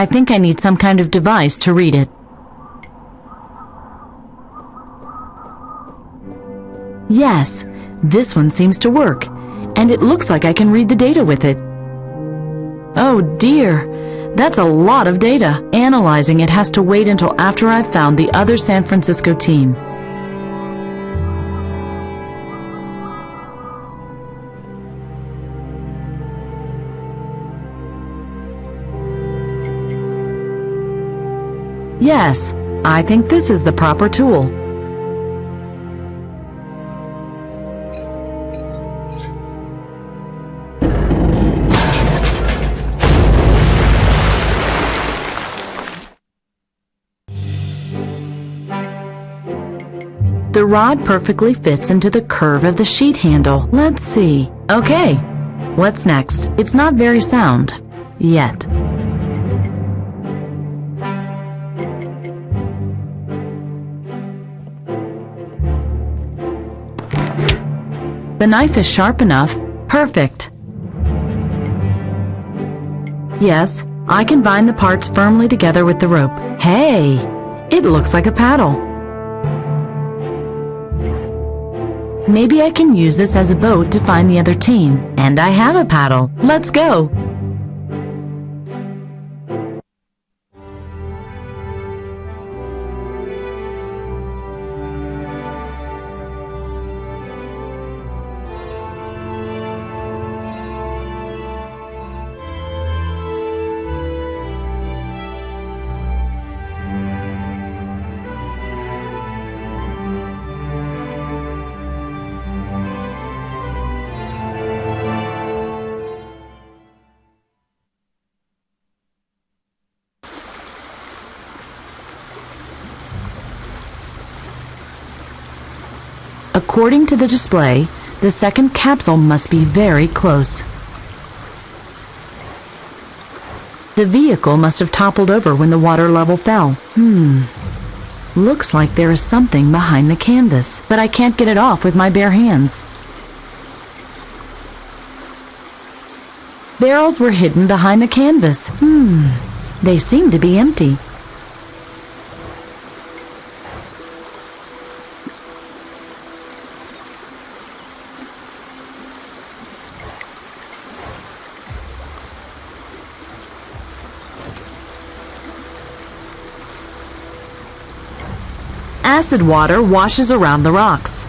I think I need some kind of device to read it. Yes, this one seems to work, and it looks like I can read the data with it. Oh dear, that's a lot of data. Analyzing it has to wait until after I've found the other San Francisco team. Yes, I think this is the proper tool. The rod perfectly fits into the curve of the sheet handle. Let's see. Okay, what's next? It's not very sound. Yet. The knife is sharp enough. Perfect. Yes, I can bind the parts firmly together with the rope. Hey, it looks like a paddle. Maybe I can use this as a boat to find the other team. And I have a paddle. Let's go! According to the display, the second capsule must be very close. The vehicle must have toppled over when the water level fell. Looks like there is something behind the canvas, but I can't get it off with my bare hands. Barrels were hidden behind the canvas. They seem to be empty. Acid water washes around the rocks.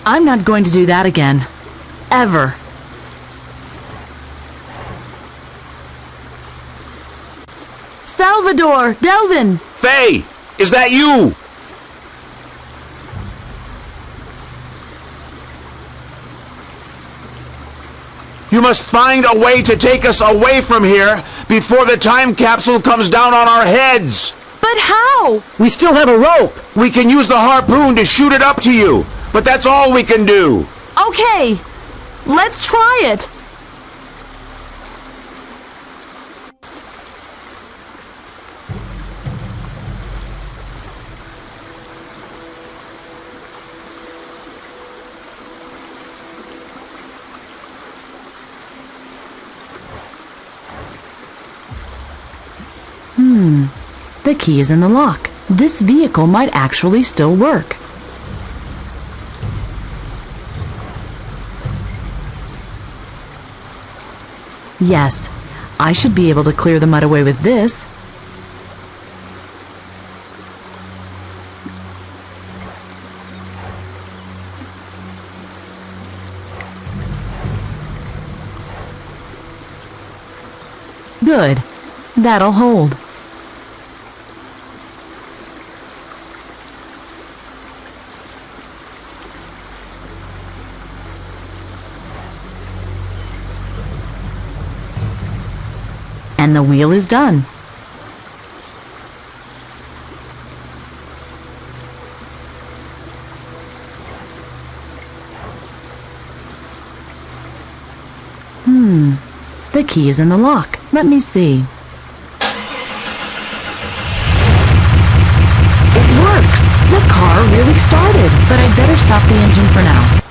I'm not going to do that again. Ever. Salvador! Delvin! Faye! Is that you? You must find a way to take us away from here before the time capsule comes down on our heads. But how? We still have a rope. We can use the harpoon to shoot it up to you, but that's all we can do. Okay, let's try it. The key is in the lock. This vehicle might actually still work. Yes, I should be able to clear the mud away with this. Good. That'll hold. and the wheel is done. The key is in the lock. Let me see. It works! The car really started, but I'd better stop the engine for now.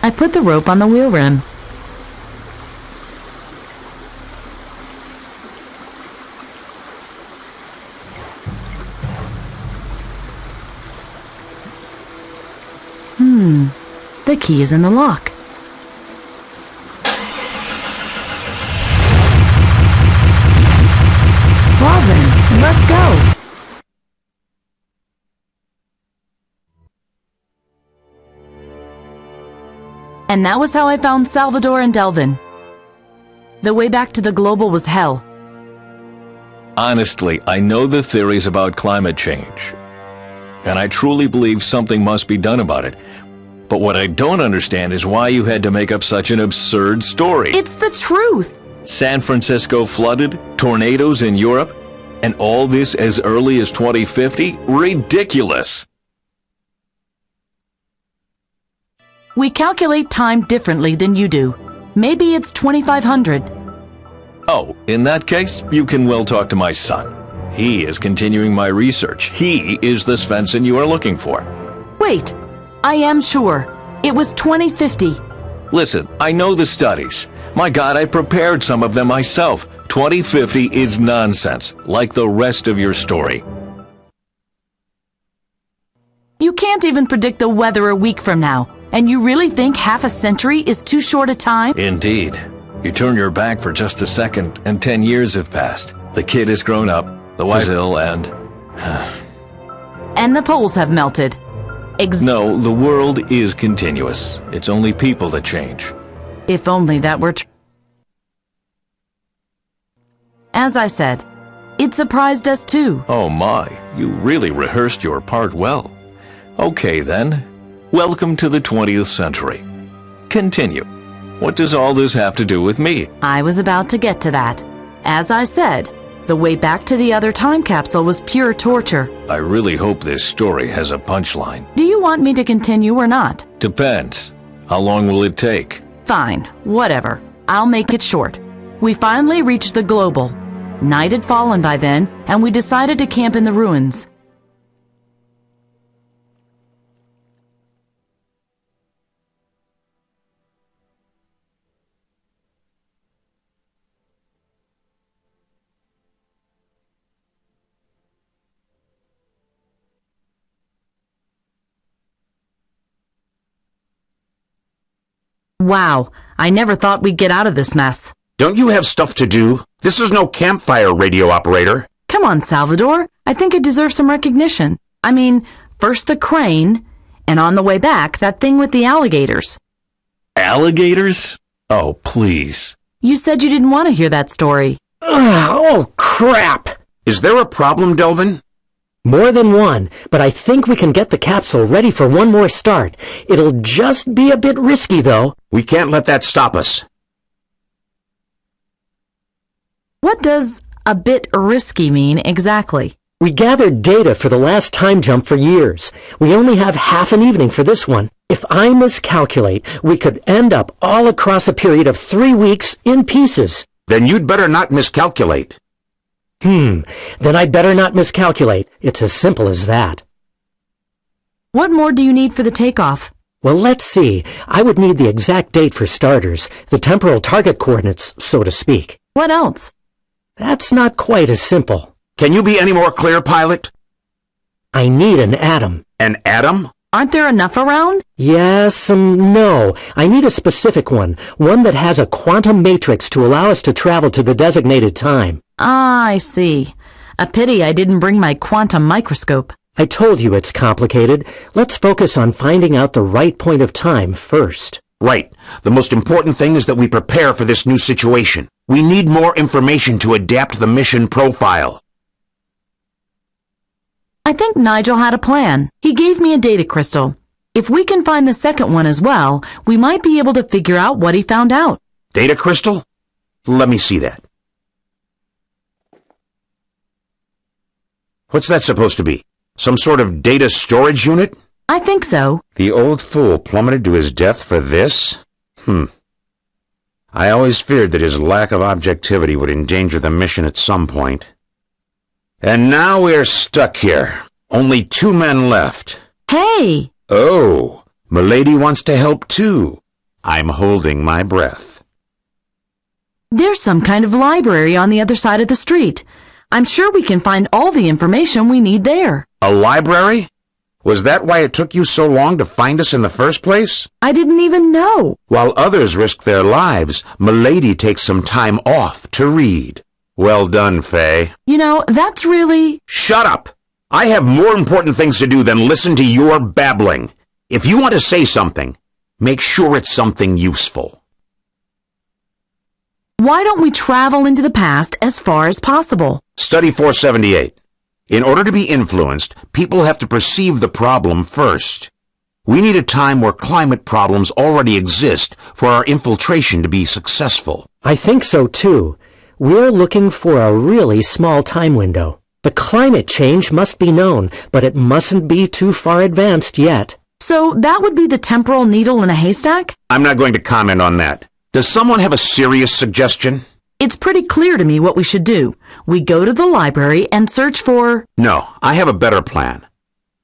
I put the rope on the wheel rim. The key is in the lock. Well then, let's go. And that was how I found Salvador and Delvin. The way back to the global was hell. Honestly, I know the theories about climate change, and I truly believe something must be done about it. But what I don't understand is why you had to make up such an absurd story. It's the truth! San Francisco flooded, tornadoes in Europe, and all this as early as 2050? Ridiculous! We calculate time differently than you do. Maybe it's 2500. Oh, in that case, you can well talk to my son. He is continuing my research. He is the Svensson you are looking for. Wait, I am sure. It was 2050. Listen, I know the studies. My God, I prepared some of them myself. 2050 is nonsense, like the rest of your story. You can't even predict the weather a week from now, and you really think half a century is too short a time? Indeed. You turn your back for just a second, and 10 years have passed. The kid has grown up, the wife is ill, and... And the poles have melted. No, the world is continuous. It's only people that change. If only that were true. As I said, it surprised us too. Oh my, you really rehearsed your part well. Okay then, welcome to the 20th century. Continue. What does all this have to do with me? I was about to get to that. As I said, the way back to the other time capsule was pure torture. I really hope this story has a punchline. Do you want me to continue or not? Depends. How long will it take? Fine, whatever. I'll make it short. We finally reached the global. Night had fallen by then, and we decided to camp in the ruins. Wow, I never thought we'd get out of this mess. Don't you have stuff to do? This is no campfire, radio operator. Come on, Salvador. I think it deserves some recognition. I mean, first the crane, and on the way back, that thing with the alligators. Alligators? Oh, please. You said you didn't want to hear that story. Oh, crap! Is there a problem, Delvin? More than one, but I think we can get the capsule ready for one more start. It'll just be a bit risky, though. We can't let that stop us. What does a bit risky mean exactly? We gathered data for the last time jump for years. We only have half an evening for this one. If I miscalculate, we could end up all across a period of 3 weeks in pieces. Then you'd better not miscalculate. Then I'd better not miscalculate. It's as simple as that. What more do you need for the takeoff? Well, let's see. I would need the exact date for starters, the temporal target coordinates, so to speak. What else? That's not quite as simple. Can you be any more clear, pilot? I need an atom. An atom? Aren't there enough around? Yes, no. I need a specific one that has a quantum matrix to allow us to travel to the designated time. Ah, I see. A pity I didn't bring my quantum microscope. I told you it's complicated. Let's focus on finding out the right point of time first. Right. The most important thing is that we prepare for this new situation. We need more information to adapt the mission profile. I think Nigel had a plan. He gave me a data crystal. If we can find the second one as well, we might be able to figure out what he found out. Data crystal? Let me see that. What's that supposed to be? Some sort of data storage unit? I think so. The old fool plummeted to his death for this? I always feared that his lack of objectivity would endanger the mission at some point. And now we're stuck here. Only 2 men left. Hey! Oh, Milady wants to help too. I'm holding my breath. There's some kind of library on the other side of the street. I'm sure we can find all the information we need there. A library? Was that why it took you so long to find us in the first place? I didn't even know. While others risk their lives, Milady takes some time off to read. Well done, Faye. You know, that's really... Shut up! I have more important things to do than listen to your babbling. If you want to say something, make sure it's something useful. Why don't we travel into the past as far as possible? Study 478. In order to be influenced, people have to perceive the problem first. We need a time where climate problems already exist for our infiltration to be successful. I think so too. We're looking for a really small time window. The climate change must be known, but it mustn't be too far advanced yet. So that would be the temporal needle in a haystack? I'm not going to comment on that. Does someone have a serious suggestion? It's pretty clear to me what we should do. We go to the library and search for... No, I have a better plan.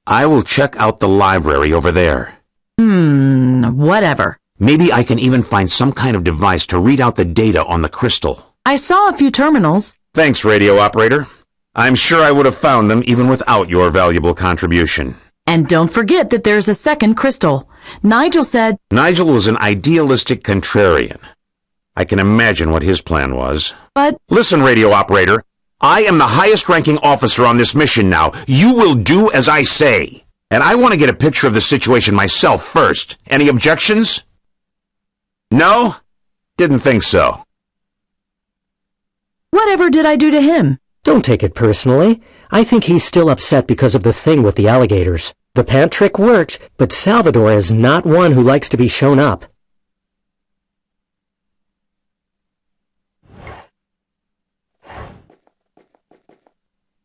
I will check out the library over there. Whatever. Maybe I can even find some kind of device to read out the data on the crystal. I saw a few terminals. Thanks, radio operator. I'm sure I would have found them even without your valuable contribution. And don't forget that there's a second crystal. Nigel said... Nigel was an idealistic contrarian. I can imagine what his plan was. But... Listen, radio operator. I am the highest-ranking officer on this mission now. You will do as I say. And I want to get a picture of the situation myself first. Any objections? No? Didn't think so. Whatever did I do to him? Don't take it personally. I think he's still upset because of the thing with the alligators. The pant trick worked, but Salvador is not one who likes to be shown up.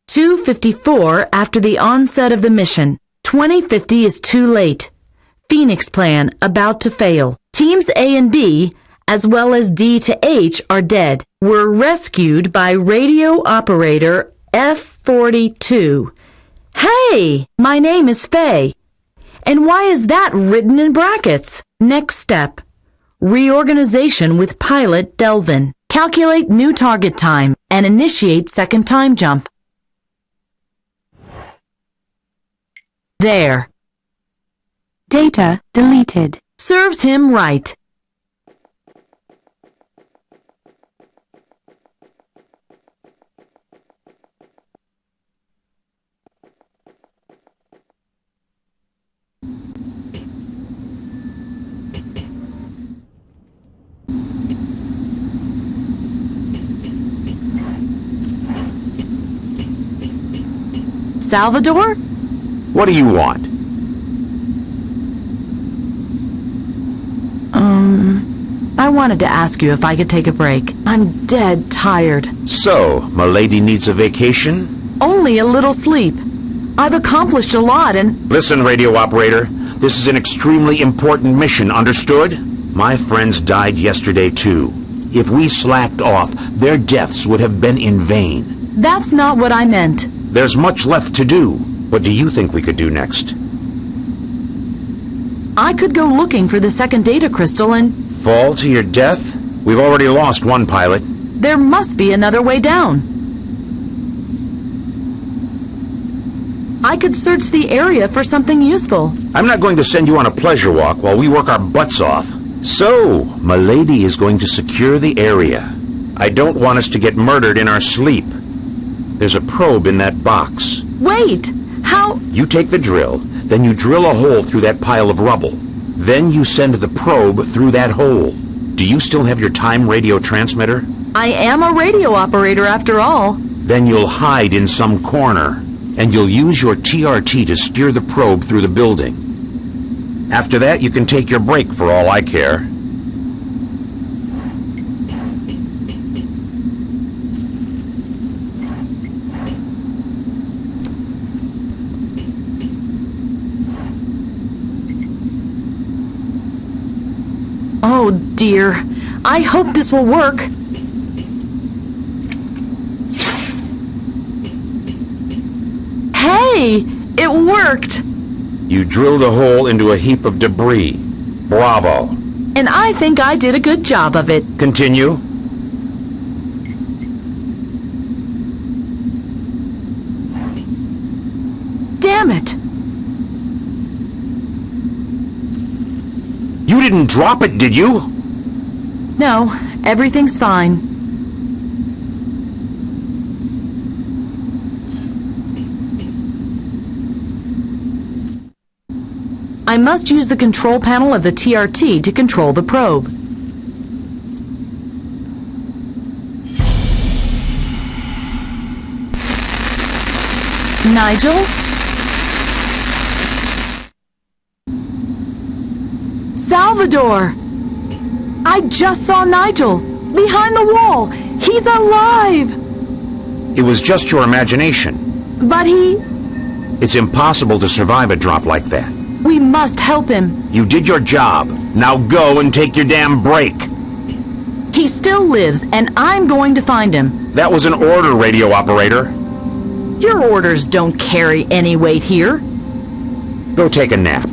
"2:54 after the onset of the mission. 2050 is too late. Phoenix plan about to fail. Teams A and B, as well as D to H, are dead. Were rescued by radio operator F42. Hey, my name is Faye. And why is that written in brackets? Next step. Reorganization with pilot Delvin. Calculate new target time and initiate second time jump. There. Data deleted. Serves him right. Salvador? What do you want? I wanted to ask you if I could take a break. I'm dead tired. So, Milady needs a vacation? Only a little sleep. I've accomplished a lot and... Listen, radio operator. This is an extremely important mission, understood? My friends died yesterday, too. If we slacked off, their deaths would have been in vain. That's not what I meant. There's much left to do. What do you think we could do next? I could go looking for the second data crystal and... Fall to your death? We've already lost one pilot. There must be another way down. I could search the area for something useful. I'm not going to send you on a pleasure walk while we work our butts off. So, Milady is going to secure the area. I don't want us to get murdered in our sleep. There's a probe in that box. Wait! How... You take the drill, then you drill a hole through that pile of rubble. Then you send the probe through that hole. Do you still have your time radio transmitter? I am a radio operator after all. Then you'll hide in some corner, and you'll use your TRT to steer the probe through the building. After that, you can take your break for all I care. Oh dear, I hope this will work. Hey, it worked! You drilled a hole into a heap of debris. Bravo. And I think I did a good job of it. Continue. Damn it! You didn't drop it, did you? No, everything's fine. I must use the control panel of the TRT to control the probe. Nigel? Salvador! I just saw Nigel! Behind the wall! He's alive! It was just your imagination. But It's impossible to survive a drop like that. we must help him. You did your job. Now go and take your damn break. He still lives, and I'm going to find him. That was an order, radio operator. Your orders don't carry any weight here. Go take a nap.